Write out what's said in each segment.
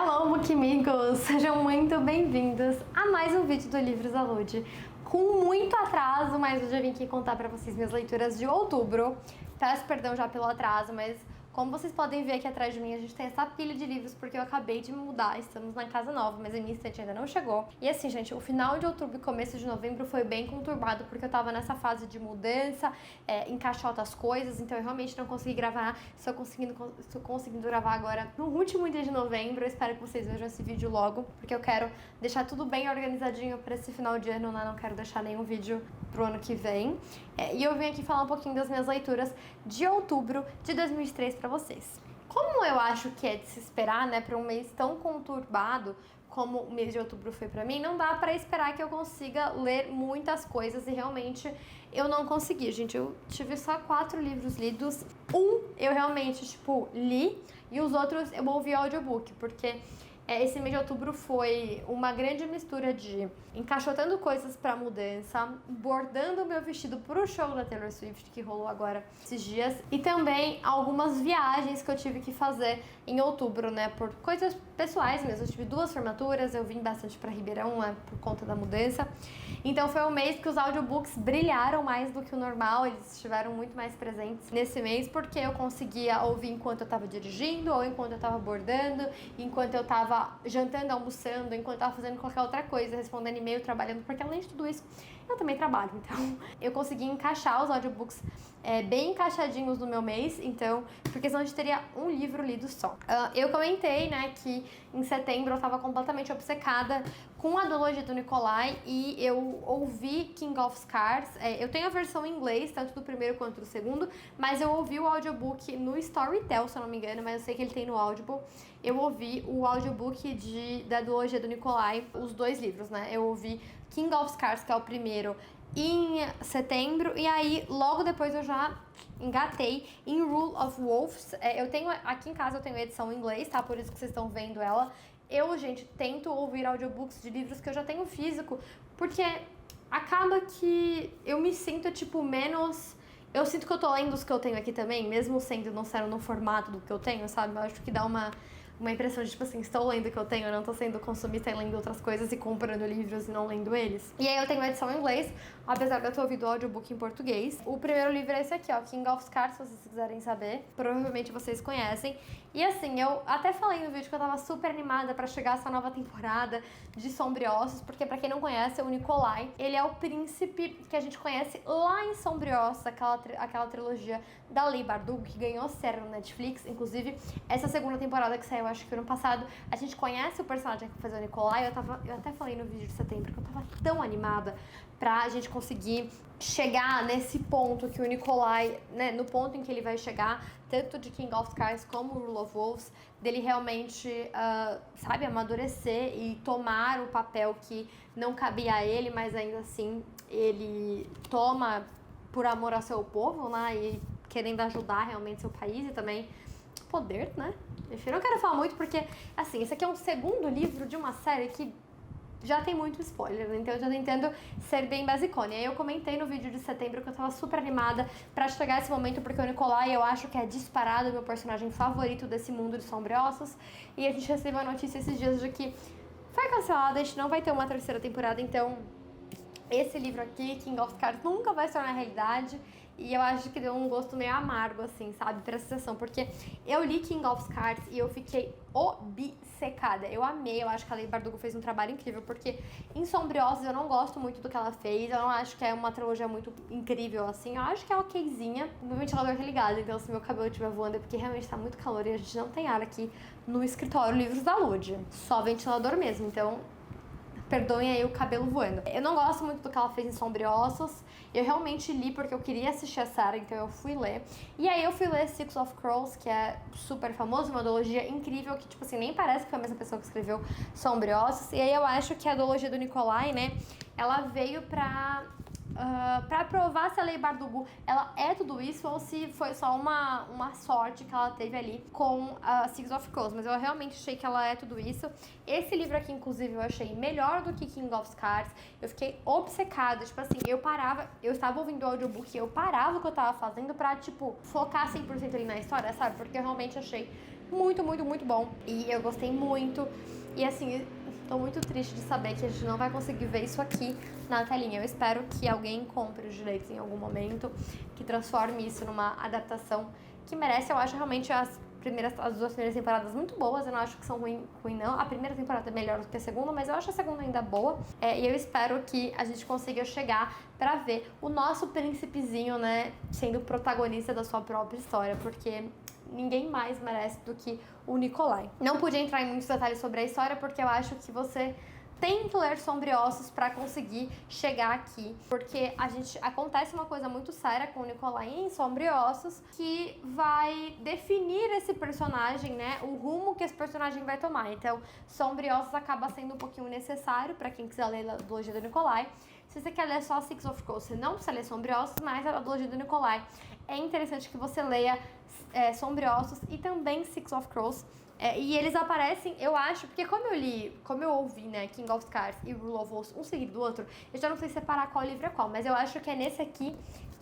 Hello, Bookmigos! Sejam muito bem-vindos a mais um vídeo do Livros da Lud. Com muito atraso, mas hoje eu vim aqui contar pra vocês minhas leituras de outubro. Peço perdão já pelo atraso, mas como vocês podem ver aqui atrás de mim, a gente tem essa pilha de livros porque eu acabei de me mudar, estamos na casa nova, mas a minha estante ainda não chegou. E assim, gente, o final de outubro e começo de novembro foi bem conturbado porque eu tava nessa fase de mudança, encaixar outras coisas, então eu realmente não consegui gravar. Estou conseguindo gravar agora no último dia de novembro. Eu espero que vocês vejam esse vídeo logo, porque eu quero deixar tudo bem organizadinho pra esse final de ano, né? Não quero deixar nenhum vídeo pro ano que vem. E eu vim aqui falar um pouquinho das minhas leituras de outubro de 2023 pra vocês. Como eu acho que é de se esperar, né, pra um mês tão conturbado como o mês de outubro foi pra mim, não dá pra esperar que eu consiga ler muitas coisas, e realmente eu não consegui, gente. Eu tive só 4 livros lidos. Eu realmente, li, e os outros eu ouvi audiobook, porque esse mês de outubro foi uma grande mistura de encaixotando coisas pra mudança, bordando o meu vestido pro show da Taylor Swift que rolou agora esses dias, e também algumas viagens que eu tive que fazer em outubro, né, por coisas pessoais mesmo. Eu tive 2 formaturas, eu vim bastante pra Ribeirão, né, por conta da mudança. Então foi um mês que os audiobooks brilharam mais do que o normal, eles estiveram muito mais presentes nesse mês, porque eu conseguia ouvir enquanto eu tava dirigindo, ou enquanto eu tava bordando, enquanto eu tava jantando, almoçando, enquanto eu tava fazendo qualquer outra coisa, respondendo e-mail, trabalhando, porque além de tudo isso, eu também trabalho. Então, eu consegui encaixar os audiobooks bem encaixadinhos no meu mês, então, porque senão a gente teria um livro lido só. Eu comentei, né, que em setembro eu tava completamente obcecada com a duologia do Nikolai, e eu ouvi King of Scars. Eu tenho a versão em inglês, tanto do primeiro quanto do segundo, mas eu ouvi o audiobook no Storytel, se eu não me engano, mas eu sei que ele tem no Audible. Eu ouvi o audiobook da duologia do Nikolai, os 2 livros, né? Eu ouvi King of Scars, que é o primeiro, em setembro, e aí logo depois eu já engatei em Rule of Wolves. Eu tenho aqui em casa, eu tenho a edição em inglês, tá? Por isso que vocês estão vendo ela. Eu, gente, tento ouvir audiobooks de livros que eu já tenho físico, porque acaba que eu me sinto, menos... Eu sinto que eu tô lendo os que eu tenho aqui também, mesmo não sendo no formato do que eu tenho, sabe? Eu acho que dá uma impressão de, estou lendo o que eu tenho, eu não tô sendo consumista e lendo outras coisas e comprando livros e não lendo eles. E aí eu tenho a edição em inglês, apesar de eu ter ouvido o audiobook em português. O primeiro livro é esse aqui, ó, King of Scars, se vocês quiserem saber. Provavelmente vocês conhecem. E assim, eu até falei no vídeo que eu tava super animada pra chegar essa nova temporada de Sombriossos, porque pra quem não conhece, o Nikolai, ele é o príncipe que a gente conhece lá em Sombriossos, aquela trilogia da Leigh Bardugo, que ganhou série no Netflix. Inclusive, essa segunda temporada que saiu, acho que ano passado, a gente conhece o personagem que faz o Nikolai. Eu até falei no vídeo de setembro que eu tava tão animada pra gente conseguir chegar nesse ponto que o Nikolai, né, no ponto em que ele vai chegar, tanto de King of Scars como Rule of Wolves, dele realmente, amadurecer e tomar o papel que não cabia a ele, mas ainda assim ele toma por amor ao seu povo, né, e querendo ajudar realmente seu país e também poder, né? Eu não quero falar muito porque, assim, esse aqui é um segundo livro de uma série que já tem muito spoiler, né? Então eu já tentando ser bem basicona. E aí eu comentei no vídeo de setembro que eu tava super animada pra chegar esse momento, porque o Nikolai, eu acho que é disparado o meu personagem favorito desse mundo de Sombriossos. E a gente recebeu a notícia esses dias de que foi cancelada, a gente não vai ter uma 3ª temporada, então esse livro aqui, King of Scars, nunca vai se tornar realidade. E eu acho que deu um gosto meio amargo, assim, sabe, pra essa sessão. Porque eu li King of Scars e eu fiquei obcecada. Eu amei, eu acho que a Leigh Bardugo fez um trabalho incrível. Porque em Sombriossos eu não gosto muito do que ela fez. Eu não acho que é uma trilogia muito incrível, assim. Eu acho que é okzinha. O meu ventilador tá ligado, então se meu cabelo estiver voando é porque realmente tá muito calor e a gente não tem ar aqui no escritório Livros da Lud. Só ventilador mesmo, então perdoem aí o cabelo voando. Eu não gosto muito do que ela fez em Sombriossos. Eu realmente li porque eu queria assistir a Sarah, então eu fui ler. E aí eu fui ler Six of Crows, que é super famoso, uma duologia incrível, que, nem parece que foi a mesma pessoa que escreveu Sombriossos. E aí eu acho que a duologia do Nikolai, né, ela veio pra provar se a Leigh Bardugo, ela é tudo isso ou se foi só uma sorte que ela teve ali com a Six of Crows. Mas eu realmente achei que ela é tudo isso. Esse livro aqui, inclusive, eu achei melhor do que King of Scars. Eu fiquei obcecada, eu estava ouvindo o audiobook e eu parava o que eu tava fazendo pra, focar 100% ali na história, sabe? Porque eu realmente achei muito, muito, muito bom. E eu gostei muito. E assim, tô muito triste de saber que a gente não vai conseguir ver isso aqui na telinha. Eu espero que alguém compre os direitos em algum momento, que transforme isso numa adaptação que merece. Eu acho realmente as duas primeiras temporadas muito boas. Eu não acho que são ruim não. A primeira temporada é melhor do que a segunda, mas eu acho a segunda ainda boa. E eu espero que a gente consiga chegar pra ver o nosso príncipezinho, né, sendo protagonista da sua própria história, porque ninguém mais merece do que o Nikolai. Não pude entrar em muitos detalhes sobre a história, porque eu acho que você tem que ler Sombriossos para conseguir chegar aqui, porque acontece uma coisa muito séria com o Nikolai em Sombriossos que vai definir esse personagem, né, o rumo que esse personagem vai tomar. Então, Sombriossos acaba sendo um pouquinho necessário para quem quiser ler a trilogia do Nikolai. Se você quer ler só Six of Crows, você não precisa ler Sombriossos, mas a trilogia do Nikolai é interessante que você leia Sombriossos e também Six of Crows. E eles aparecem, eu acho, porque como eu ouvi, né, King of Cards e Rule of Wolves um seguido do outro, eu já não sei separar qual livro é qual, mas eu acho que é nesse aqui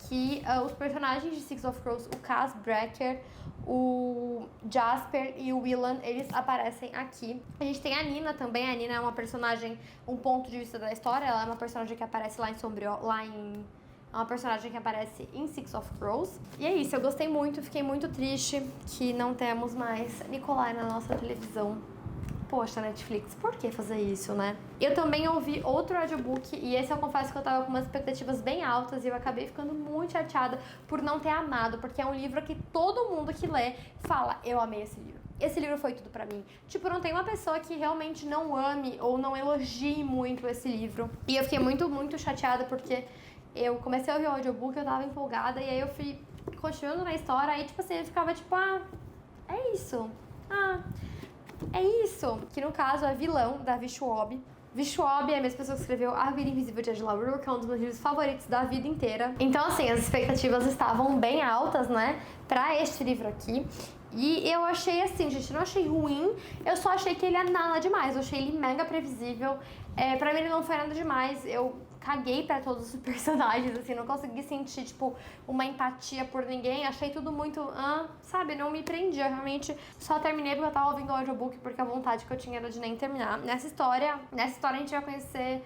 que os personagens de Six of Crows, o Cas Brecker, o Jasper e o Willan, eles aparecem aqui. A gente tem a Nina também. A Nina é uma personagem, um ponto de vista da história. Ela é uma personagem que aparece lá em é uma personagem que aparece em Six of Crows. E é isso, eu gostei muito, fiquei muito triste que não temos mais Nikolai na nossa televisão. Poxa, Netflix, por que fazer isso, né? Eu também ouvi outro audiobook e esse eu confesso que eu tava com umas expectativas bem altas e eu acabei ficando muito chateada por não ter amado, porque é um livro que todo mundo que lê fala, eu amei esse livro. Esse livro foi tudo pra mim. Tipo, não tem uma pessoa que realmente não ame ou não elogie muito esse livro. E eu fiquei muito, muito chateada porque eu comecei a ouvir o audiobook, eu tava empolgada e aí eu fui continuando na história, aí tipo assim, eu ficava tipo, é isso. É isso. Que no caso é Vilão, da Schwab. Schwab é a mesma pessoa que escreveu A Vida Invisível de Angela Rue, que é um dos meus livros favoritos da vida inteira. Então assim, as expectativas estavam bem altas, né, pra este livro aqui. E eu achei assim, gente, não achei ruim, eu só achei que ele é nada demais, eu achei ele mega previsível. Pra mim ele não foi nada demais, eu caguei pra todos os personagens, assim, não consegui sentir, tipo, uma empatia por ninguém, achei tudo muito, sabe, não me prendi, eu realmente só terminei porque eu tava ouvindo o audiobook, porque a vontade que eu tinha era de nem terminar. Nessa história a gente vai conhecer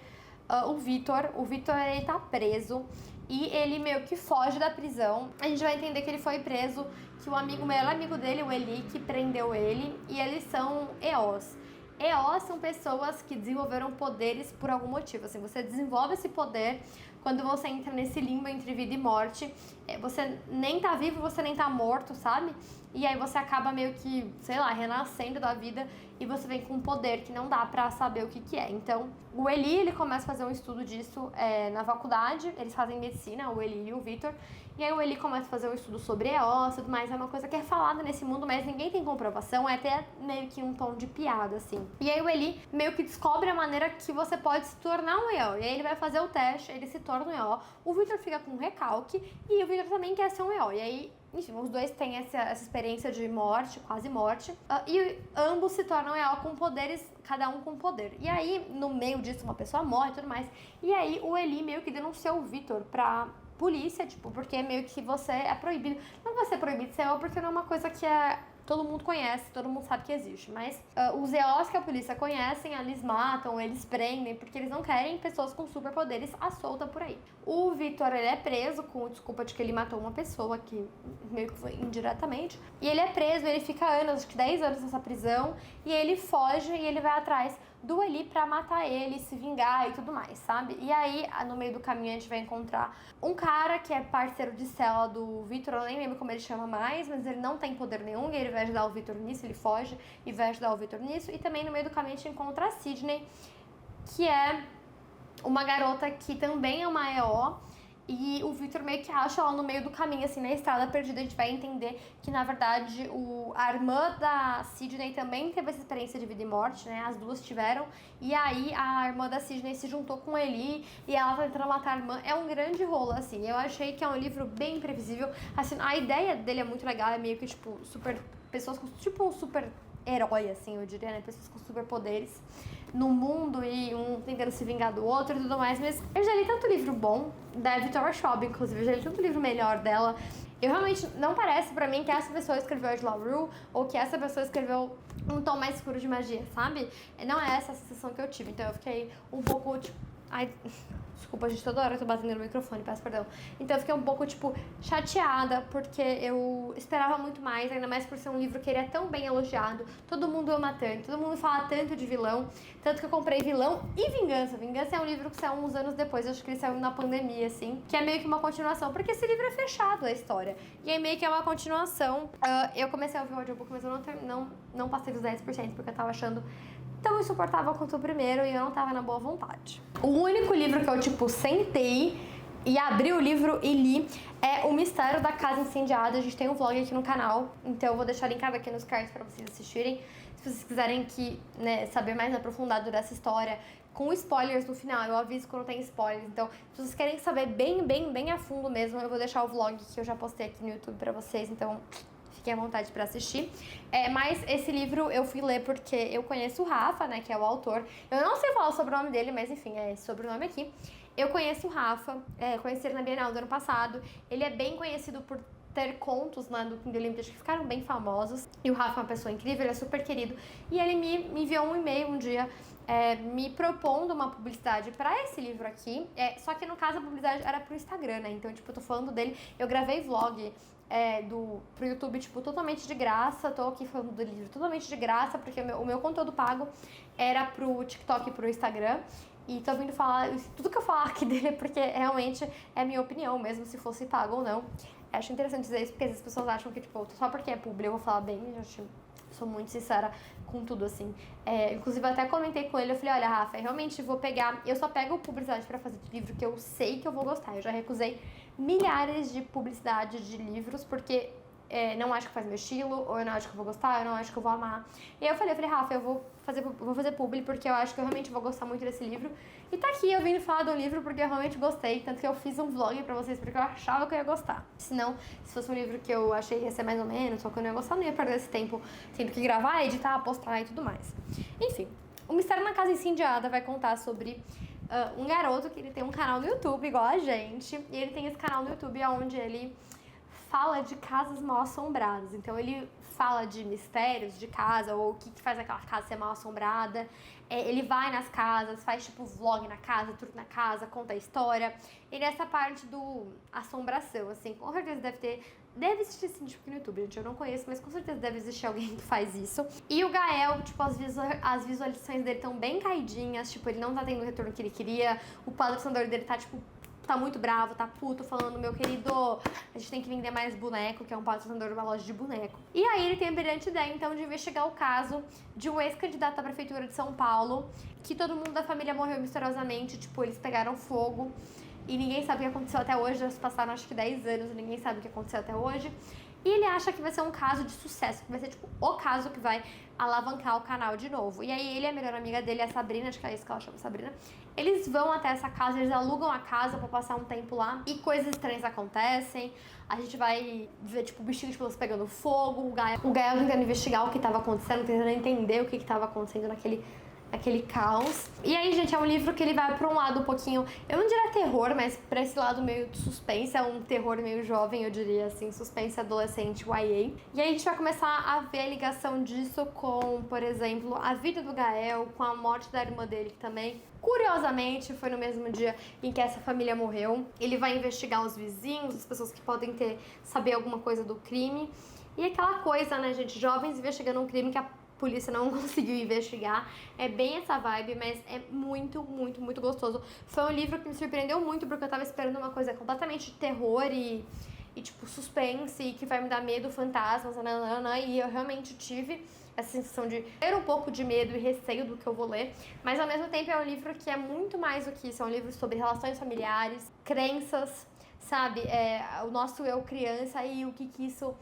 o Victor, ele tá preso, e ele meio que foge da prisão. A gente vai entender que ele foi preso, que o melhor amigo dele, o Eli, que prendeu ele, e eles são EOs. EOs são pessoas que desenvolveram poderes por algum motivo. Assim, você desenvolve esse poder quando você entra nesse limbo entre vida e morte. Você nem tá vivo, você nem tá morto, sabe? E aí você acaba meio que, sei lá, renascendo da vida e você vem com um poder que não dá pra saber o que é. Então, o Eli, ele começa a fazer um estudo disso na faculdade. Eles fazem medicina, o Eli e o Victor. E aí o Eli começa a fazer um estudo sobre EOS e tudo mais. É uma coisa que é falada nesse mundo, mas ninguém tem comprovação. É até meio que um tom de piada, assim. E aí o Eli meio que descobre a maneira que você pode se tornar um EO. E aí ele vai fazer o teste, ele se torna um EO. O Victor fica com um recalque e o Victor também quer ser um EO. E aí, enfim, os dois têm essa experiência de morte, quase morte. E ambos se tornam EO com poderes, cada um com poder. E aí, no meio disso, uma pessoa morre e tudo mais. E aí o Eli meio que denunciou o Victor pra polícia, tipo, porque meio que você é proibido. Não vai ser proibido ser EO porque não é uma coisa que todo mundo conhece, todo mundo sabe que existe. Mas os EOs que a polícia conhecem, eles matam, eles prendem, porque eles não querem pessoas com superpoderes à solta por aí. O Victor, ele é preso com desculpa de que ele matou uma pessoa, que meio que foi indiretamente. E ele é preso, ele fica anos, acho que 10 anos nessa prisão, e ele foge e ele vai atrás do Eli pra matar ele, se vingar e tudo mais, sabe? E aí, no meio do caminho, a gente vai encontrar um cara que é parceiro de cela do Victor, eu nem lembro como ele chama mais, mas ele não tem poder nenhum, e ele vai ajudar o Victor nisso, ele foge e vai ajudar o Victor nisso. E também no meio do caminho a gente encontra a Sidney, que é uma garota que também é uma EO, e o Victor meio que acha ela no meio do caminho, assim, na estrada perdida. A gente vai entender que, na verdade, a irmã da Sidney também teve essa experiência de vida e morte, né? As duas tiveram. E aí, a irmã da Sidney se juntou com ele e ela tá tentando matar a irmã. É um grande rolo, assim. Eu achei que é um livro bem previsível. Assim, a ideia dele é muito legal. É meio que, tipo, pessoas com, tipo, um super herói, assim, eu diria, né? Pessoas com superpoderes no mundo e um tentando se vingar do outro e tudo mais. Mas eu já li tanto livro bom da Victoria Schwab, inclusive. Eu já li tanto livro melhor dela. Eu realmente, não parece pra mim que essa pessoa escreveu Ed La Rue ou que essa pessoa escreveu um tom mais escuro de magia, sabe? Não é essa a sensação que eu tive, então eu fiquei um pouco, tipo... Ai, desculpa, gente, toda hora eu tô batendo no microfone, peço perdão. Então eu fiquei um pouco, tipo, chateada, porque eu esperava muito mais, ainda mais por ser um livro que ele é tão bem elogiado, todo mundo ama tanto, todo mundo fala tanto de vilão, tanto que eu comprei Vilão e Vingança. Vingança é um livro que saiu uns anos depois, acho que ele saiu na pandemia, assim, que é meio que uma continuação, porque esse livro é fechado, a história. E aí meio que é uma continuação. Eu comecei a ouvir o audiobook, mas eu não passei dos 10%, porque eu tava achando tão insuportável quanto o primeiro e eu não tava na boa vontade. O único livro que eu, tipo, sentei e abri o livro e li é O Mistério da Casa Incendiada. A gente tem um vlog aqui no canal, então eu vou deixar linkado aqui nos cards pra vocês assistirem. Se vocês quiserem saber mais aprofundado dessa história, com spoilers no final, eu aviso quando tem spoilers. Então, se vocês querem saber bem a fundo mesmo, eu vou deixar o vlog que eu já postei aqui no YouTube pra vocês, então... fiquem à vontade pra assistir. Mas esse livro eu fui ler porque eu conheço o Rafa, né, que é o autor. Eu não sei falar o sobrenome dele, mas enfim, é esse sobrenome aqui. Eu conheço o Rafa, conheci ele na Bienal do ano passado. Ele é bem conhecido por ter contos lá do Kindle Unlimited que ficaram bem famosos. E o Rafa é uma pessoa incrível, ele é super querido. E ele me enviou um e-mail um dia me propondo uma publicidade pra esse livro aqui. Só que no caso a publicidade era pro Instagram, né? Então, tipo, eu tô falando dele. Eu gravei vlog pro YouTube, tipo, totalmente de graça. Tô aqui falando do livro totalmente de graça, porque o meu conteúdo pago era pro TikTok e pro Instagram. E tô vindo falar, tudo que eu falar aqui dele é porque realmente é minha opinião, mesmo se fosse pago ou não. Acho interessante dizer isso, porque as pessoas acham que, tipo, só porque é publi eu vou falar bem, gente. Sou muito sincera com tudo, assim. Inclusive, eu até comentei com ele, eu falei, olha, Rafa, eu realmente vou pegar... Eu só pego publicidade pra fazer de livro que eu sei que eu vou gostar. Eu já recusei milhares de publicidade de livros, porque não acho que faz meu estilo, ou eu não acho que eu vou gostar, eu não acho que eu vou amar. E aí eu falei, Rafa, eu vou fazer publi, porque eu acho que eu realmente vou gostar muito desse livro. E tá aqui, eu vim falar do livro porque eu realmente gostei, tanto que eu fiz um vlog pra vocês, porque eu achava que eu ia gostar. Senão, se fosse um livro que eu achei que ia ser mais ou menos, só que eu não ia gostar, não ia perder esse tempo tendo que gravar, editar, postar e tudo mais. Enfim, O Mistério na Casa Incendiada vai contar sobre um garoto que ele tem um canal no YouTube, igual a gente, e ele tem esse canal no YouTube onde ele fala de casas mal assombradas. Então ele fala de mistérios de casa, ou o que faz aquela casa ser mal assombrada. Ele vai nas casas, faz tipo vlog na casa, tudo na casa, conta a história. E nessa parte do assombração, assim, com certeza deve existir esse tipo aqui no YouTube, gente, eu não conheço, mas com certeza deve existir alguém que faz isso. E o Gael, tipo, as visualizações dele estão bem caidinhas, tipo, ele não tá tendo o retorno que ele queria, o patrocinador dele tá, tipo, tá muito bravo, tá puto, falando, meu querido, a gente tem que vender mais boneco, que é um patrocinador de uma loja de boneco. E aí ele tem a brilhante ideia, então, de investigar o caso de um ex-candidato à prefeitura de São Paulo, que todo mundo da família morreu misteriosamente, tipo, eles pegaram fogo e ninguém sabe o que aconteceu até hoje, já se passaram acho que 10 anos e ninguém sabe o que aconteceu até hoje. E ele acha que vai ser um caso de sucesso, que vai ser, tipo, o caso que vai alavancar o canal de novo. E aí ele e a melhor amiga dele, a Sabrina, acho que é isso que ela chama, Sabrina, eles vão até essa casa, eles alugam a casa pra passar um tempo lá e coisas estranhas acontecem. A gente vai ver, tipo, bichinhos de pelúcia pegando fogo, o Gael tentando investigar o que tava acontecendo, tentando entender o que tava acontecendo naquele caos. E aí, gente, é um livro que ele vai pra um lado um pouquinho, eu não diria terror, mas pra esse lado meio de suspense, é um terror meio jovem, eu diria assim, suspense adolescente, YA. E aí a gente vai começar a ver a ligação disso com, por exemplo, a vida do Gael, com a morte da irmã dele, que também, curiosamente, foi no mesmo dia em que essa família morreu. Ele vai investigar os vizinhos, as pessoas que podem saber alguma coisa do crime. E aquela coisa, né, gente, jovens investigando um crime que a polícia não conseguiu investigar. É bem essa vibe, mas é muito, muito, muito gostoso. Foi um livro que me surpreendeu muito, porque eu tava esperando uma coisa completamente de terror e tipo, suspense, e que vai me dar medo, fantasmas, nanana, e eu realmente tive essa sensação de ter um pouco de medo e receio do que eu vou ler, mas ao mesmo tempo é um livro que é muito mais do que isso, é um livro sobre relações familiares, crenças, sabe, o nosso eu criança e o que isso...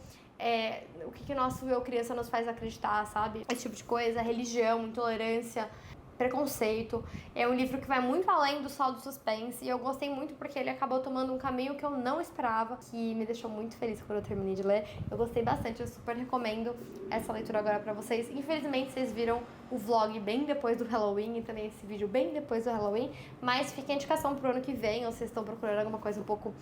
o que o nosso eu criança nos faz acreditar, sabe? Esse tipo de coisa, religião, intolerância, preconceito. É um livro que vai muito além do só do suspense e eu gostei muito porque ele acabou tomando um caminho que eu não esperava, que me deixou muito feliz quando eu terminei de ler. Eu gostei bastante, eu super recomendo essa leitura agora pra vocês. Infelizmente, vocês viram o vlog bem depois do Halloween e também esse vídeo bem depois do Halloween, mas fica a indicação pro ano que vem, ou vocês estão procurando alguma coisa um pouco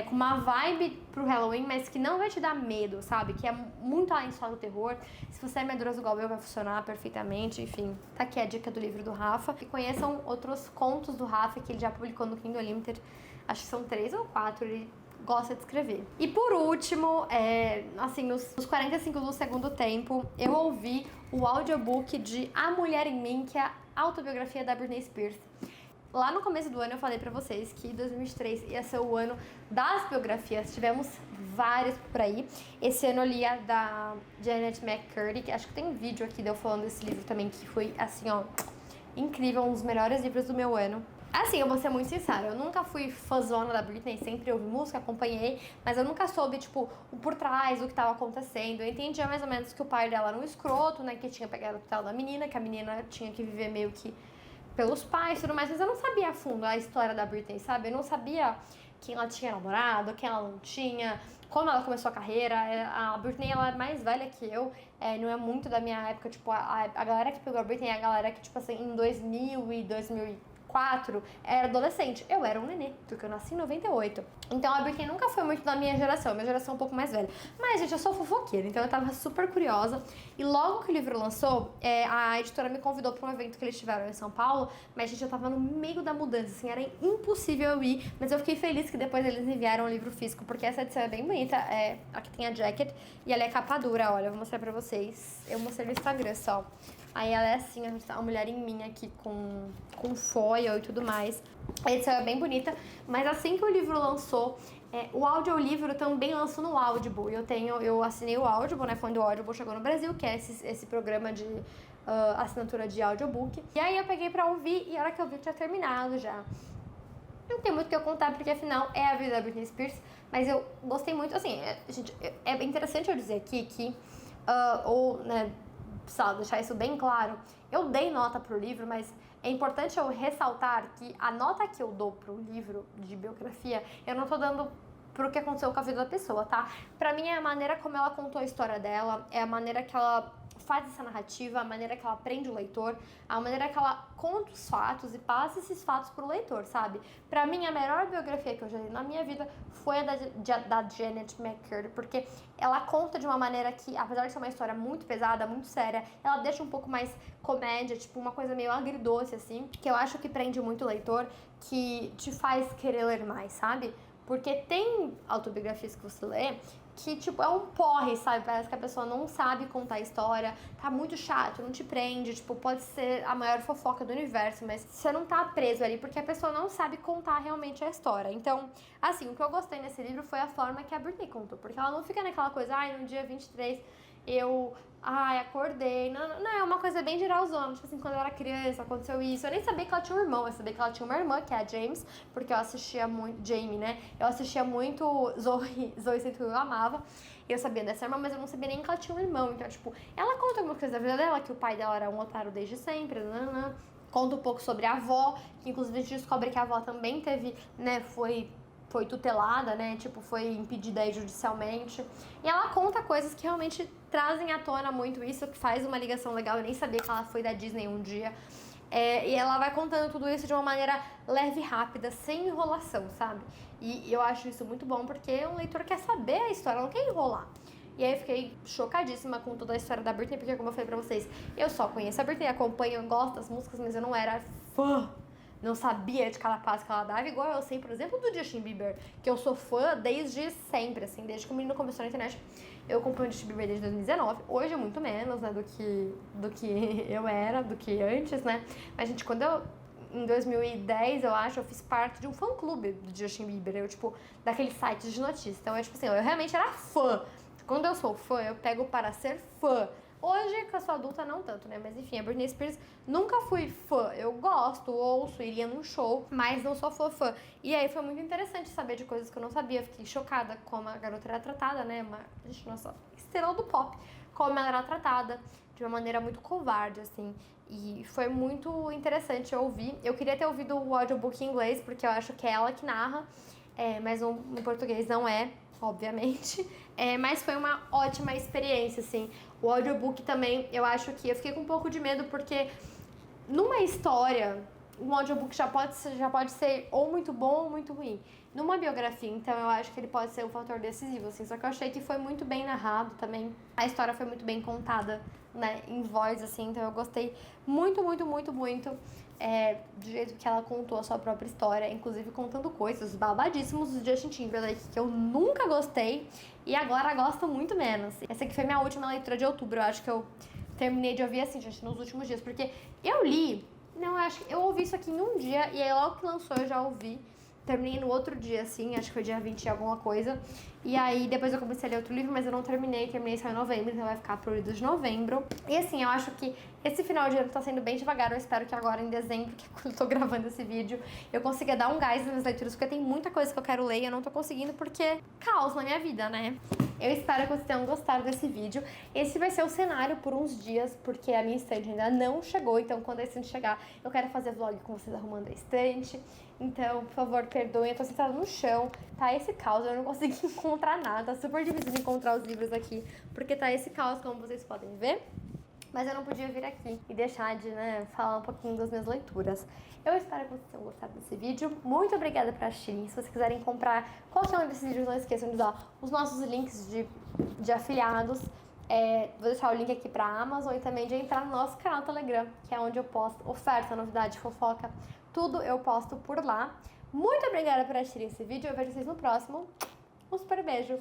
com uma vibe pro Halloween, mas que não vai te dar medo, sabe? Que é muito além só do terror. Se você é medroso igual eu, vai funcionar perfeitamente, enfim. Tá aqui a dica do livro do Rafa. E conheçam outros contos do Rafa que ele já publicou no Kindle Unlimited, acho que são 3 ou 4, ele gosta de escrever. E por último, assim, nos 45 do segundo tempo, eu ouvi o audiobook de A Mulher em Mim, que é a autobiografia da Britney Spears. Lá no começo do ano eu falei pra vocês que 2023 ia ser o ano das biografias. Tivemos várias por aí. Esse ano eu li a da Janet McCurdy, que acho que tem um vídeo aqui de eu falando desse livro também, que foi, assim, ó, incrível, um dos melhores livros do meu ano. Assim, eu vou ser muito sincera, eu nunca fui fãzona da Britney, sempre ouvi música, acompanhei, mas eu nunca soube, tipo, o por trás, o que tava acontecendo. Eu entendia mais ou menos que o pai dela era um escroto, né, que tinha pegado o tal da menina, que a menina tinha que viver meio que pelos pais e tudo mais, mas eu não sabia a fundo a história da Britney, sabe? Eu não sabia quem ela tinha namorado, quem ela não tinha, como ela começou a carreira. A Britney, ela é mais velha que eu, não é muito da minha época, tipo, a galera que pegou a Britney é a galera que, tipo assim, em 2000 e 2004 era adolescente. Eu era um nenê, porque eu nasci em 98. Então a Britney nunca foi muito da minha geração é um pouco mais velha. Mas, gente, eu sou fofoqueira, então eu tava super curiosa. E logo que o livro lançou, a editora me convidou pra um evento que eles tiveram em São Paulo, mas, gente, eu tava no meio da mudança, assim, era impossível eu ir. Mas eu fiquei feliz que depois eles enviaram o livro físico, porque essa edição é bem bonita. Aqui tem a jacket e ela é capa dura, olha, eu vou mostrar pra vocês. Eu mostrei no Instagram só. Aí ela é assim, a mulher em mim aqui com foil e tudo mais. A edição é bem bonita, mas assim que o livro lançou, o audiolivro também lançou no Audible. Eu assinei o Audible, né, quando o Audible chegou no Brasil, que é esse programa de assinatura de audiobook. E aí eu peguei pra ouvir e a hora que eu vi tinha terminado já. Não tem muito o que eu contar, porque afinal é a vida da Britney Spears, mas eu gostei muito, assim, gente, é interessante eu dizer aqui que, né, precisava deixar isso bem claro, eu dei nota pro livro, mas é importante eu ressaltar que a nota que eu dou pro livro de biografia, eu não tô dando pro que aconteceu com a vida da pessoa, tá? Pra mim é a maneira como ela contou a história dela, é a maneira que ela faz essa narrativa, a maneira que ela prende o leitor, a maneira que ela conta os fatos e passa esses fatos pro leitor, sabe? Pra mim, a melhor biografia que eu já li na minha vida foi a da Janet McCurdy, porque ela conta de uma maneira que, apesar de ser uma história muito pesada, muito séria, ela deixa um pouco mais comédia, tipo uma coisa meio agridoce, assim, que eu acho que prende muito o leitor, que te faz querer ler mais, sabe? Porque tem autobiografias que você lê que, tipo, é um porre, sabe? Parece que a pessoa não sabe contar a história, tá muito chato, não te prende, tipo, pode ser a maior fofoca do universo, mas você não tá preso ali porque a pessoa não sabe contar realmente a história. Então, assim, o que eu gostei nesse livro foi a forma que a Britney contou, porque ela não fica naquela coisa, no dia 23 eu acordei. Não, é uma coisa bem geralzona. Tipo assim, quando eu era criança, aconteceu isso. Eu nem sabia que ela tinha um irmão. Eu sabia que ela tinha uma irmã, que é a James, porque eu assistia muito... Jamie, né? Eu assistia muito Zoe 101, eu amava. Eu sabia dessa irmã, mas eu não sabia nem que ela tinha um irmão. Então, tipo, ela conta alguma coisa da vida dela, que o pai dela era um otário desde sempre, Conta um pouco sobre a avó, que inclusive a gente descobre que a avó também teve, né, foi tutelada, né, tipo, foi impedida aí judicialmente. E ela conta coisas que realmente trazem à tona muito isso, que faz uma ligação legal. Eu nem sabia que ela foi da Disney um dia. E ela vai contando tudo isso de uma maneira leve e rápida, sem enrolação, sabe? E eu acho isso muito bom, porque um leitor quer saber a história, não quer enrolar. E aí eu fiquei chocadíssima com toda a história da Britney, porque como eu falei pra vocês, eu só conheço a Britney, acompanho, gosto das músicas, mas eu não era fã. Não sabia de cada passo que ela dava, igual eu sei, por exemplo, do Justin Bieber, que eu sou fã desde sempre, assim, desde que o menino começou na internet. Eu acompanho o Justin Bieber desde 2019, hoje é muito menos, né, do que eu era, do que antes, né. Mas, gente, em 2010, eu acho, eu fiz parte de um fã-clube do Justin Bieber, daquele site de notícias. Então, tipo assim, eu realmente era fã. Quando eu sou fã, eu pego para ser fã. Hoje, que eu sou adulta, não tanto, né? Mas enfim, a Britney Spears nunca fui fã. Eu gosto, ouço, iria num show, mas não sou fã. E aí foi muito interessante saber de coisas que eu não sabia. Fiquei chocada como a garota era tratada, né? Gente, nossa, estrela do pop. Como ela era tratada de uma maneira muito covarde, assim. E foi muito interessante eu ouvir. Eu queria ter ouvido o audiobook em inglês, porque eu acho que é ela que narra. Mas no português não é, obviamente. Mas foi uma ótima experiência, assim. O audiobook também, eu acho que eu fiquei com um pouco de medo porque numa história, um audiobook já pode ser ou muito bom ou muito ruim. Numa biografia, então, eu acho que ele pode ser um fator decisivo, assim. Só que eu achei que foi muito bem narrado também. A história foi muito bem contada, né, em voz, assim. Então, eu gostei muito, muito, muito, muito do jeito que ela contou a sua própria história. Inclusive, contando coisas babadíssimos do Justin Timberlake, que eu nunca gostei e agora gosto muito menos. Essa aqui foi minha última leitura de outubro. Eu acho que eu terminei de ouvir, assim, gente, nos últimos dias. Porque eu li... Não, eu ouvi isso aqui em um dia e aí logo que lançou eu já ouvi. Terminei no outro dia, assim, acho que foi dia 20 e alguma coisa. E aí depois eu comecei a ler outro livro, mas eu não terminei só em novembro, então vai ficar pro livro de novembro. E assim, eu acho que esse final de ano tá sendo bem devagar, eu espero que agora em dezembro, que é quando eu tô gravando esse vídeo, eu consiga dar um gás nas minhas leituras, porque tem muita coisa que eu quero ler e eu não tô conseguindo porque caos na minha vida, né? Eu espero que vocês tenham gostado desse vídeo. Esse vai ser o cenário por uns dias, porque a minha estante ainda não chegou. Então, quando a estante chegar, eu quero fazer vlog com vocês arrumando a estante. Então, por favor, perdoem, eu tô sentada no chão. Tá esse caos, eu não consegui encontrar nada. Tá super difícil de encontrar os livros aqui, porque tá esse caos, como vocês podem ver. Mas eu não podia vir aqui e deixar de, né, falar um pouquinho das minhas leituras. Eu espero que vocês tenham gostado desse vídeo. Muito obrigada por assistirem. Se vocês quiserem comprar qualquer um desses vídeos, não esqueçam de dar os nossos links de afiliados. Vou deixar o link aqui pra Amazon e também de entrar no nosso canal Telegram, que é onde eu posto oferta, novidade, fofoca. Tudo eu posto por lá. Muito obrigada por assistirem esse vídeo. Eu vejo vocês no próximo. Um super beijo.